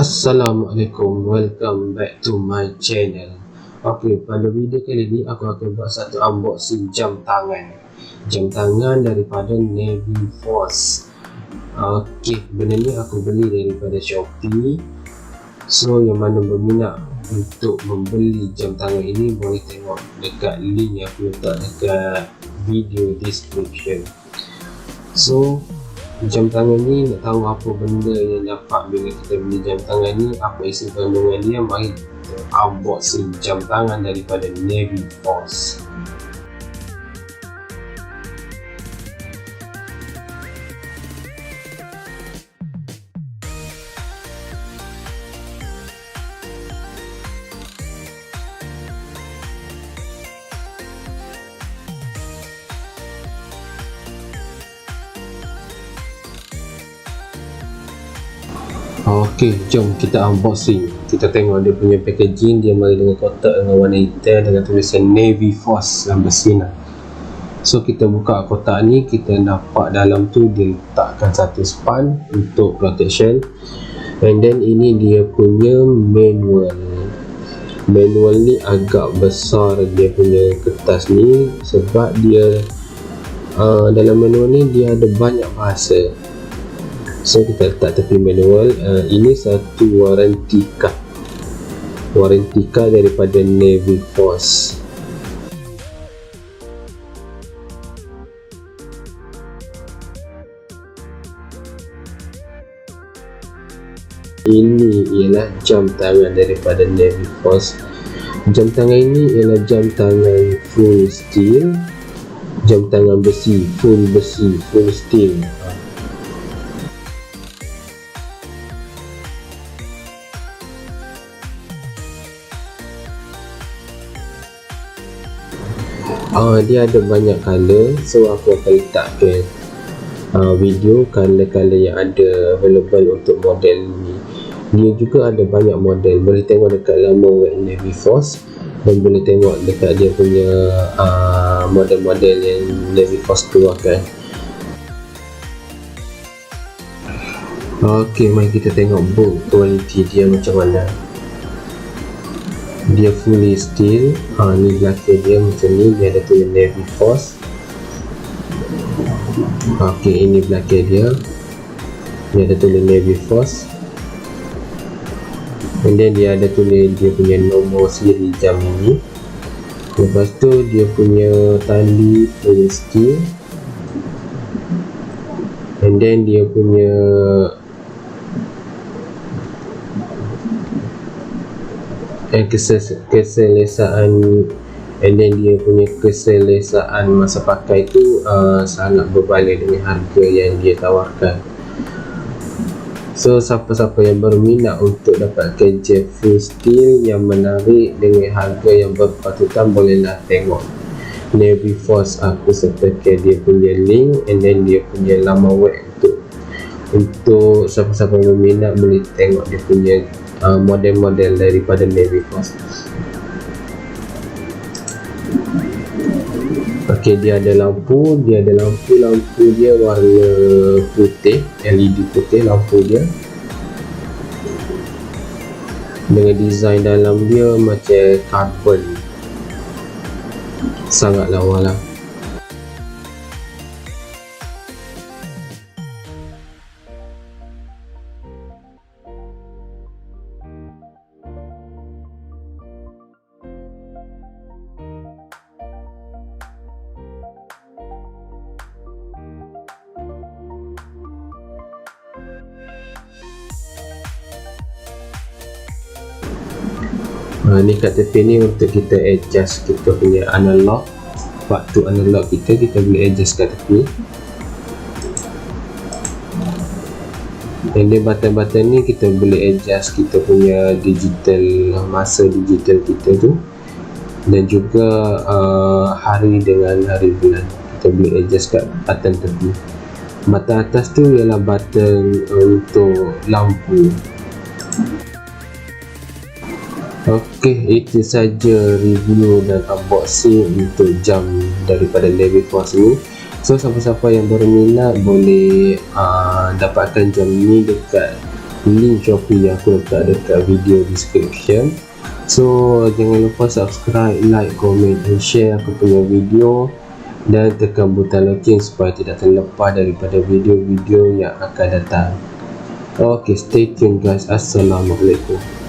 Assalamualaikum, welcome back to my channel. Ok, pada video kali ni aku akan buat satu unboxing jam tangan daripada Naviforce. Ok, benda ni aku beli daripada Shopee. So yang mana berminat untuk membeli jam tangan ini boleh tengok dekat link yang aku letak dekat video description. So jam tangan ni nak tahu apa benda yang dapat bila kita beli jam tangan ni, apa isi kandungan dia, mari kita unboxing jam tangan daripada Naviforce. Ok, jom kita unboxing. Kita tengok dia punya packaging. Dia mari dengan kotak dengan warna hitam dengan tulisan Naviforce dalam besi lah. So kita buka kotak ni, kita dapat dalam tu dia letakkan satu span untuk protection. And then ini dia punya manual. Manual ni agak besar dia punya kertas ni, sebab dia dalam manual ni dia ada banyak bahasa. So kita letak tepi manual. Ini satu warranty card daripada Naviforce. Ini ialah jam tangan daripada Naviforce. Jam tangan ini ialah jam tangan full steel, jam tangan besi, full steel. Dia ada banyak color, so aku akan letakkan video color-color yang ada available untuk model ni. Dia juga ada banyak model, boleh tengok dekat laman web Naviforce dan boleh tengok dekat dia punya model-model yang Naviforce keluarkan. Ok, mari kita tengok build quality dia macam mana. Dia fully steel. Ni belakang dia macam ni, dia ada tulis Naviforce. Ok, ini belakang dia ada tulis Naviforce. And then dia ada tulis dia punya nombor siri jam ini. Lepas tu dia punya tali full steel. And then dia punya keselesaan, and then dia punya keselesaan masa pakai tu sangat berbalik dengan harga yang dia tawarkan. So siapa-siapa yang berminat untuk dapatkan jam full steel yang menarik dengan harga yang berpatutan, bolehlah tengok Naviforce. Aku sertakan dia punya link and then dia punya laman web untuk siapa-siapa yang berminat boleh tengok dia punya model-model daripada Naviforce. Ok, dia ada lampu dia warna putih, LED putih lampu dia, dengan design dalam dia macam carbon, sangat lawa lah. Ni kat tepi ni untuk kita adjust kita punya analog, waktu analog kita boleh adjust kat tepi. Dan dia button-button ni kita boleh adjust kita punya digital, masa digital kita tu, dan juga hari dengan hari bulan kita boleh adjust kat button tepi. Button atas tu ialah button untuk lampu. Ok, itu saja review dan unboxing untuk jam daripada Naviforce ni. So siapa-siapa yang berminat boleh dapatkan jam ni dekat link Shopee yang aku letak dekat video description. So jangan lupa subscribe, like, komen dan share aku punya video, dan tekan butang loceng supaya tidak terlepas daripada video-video yang akan datang. Okay, stay tuned guys. Assalamualaikum.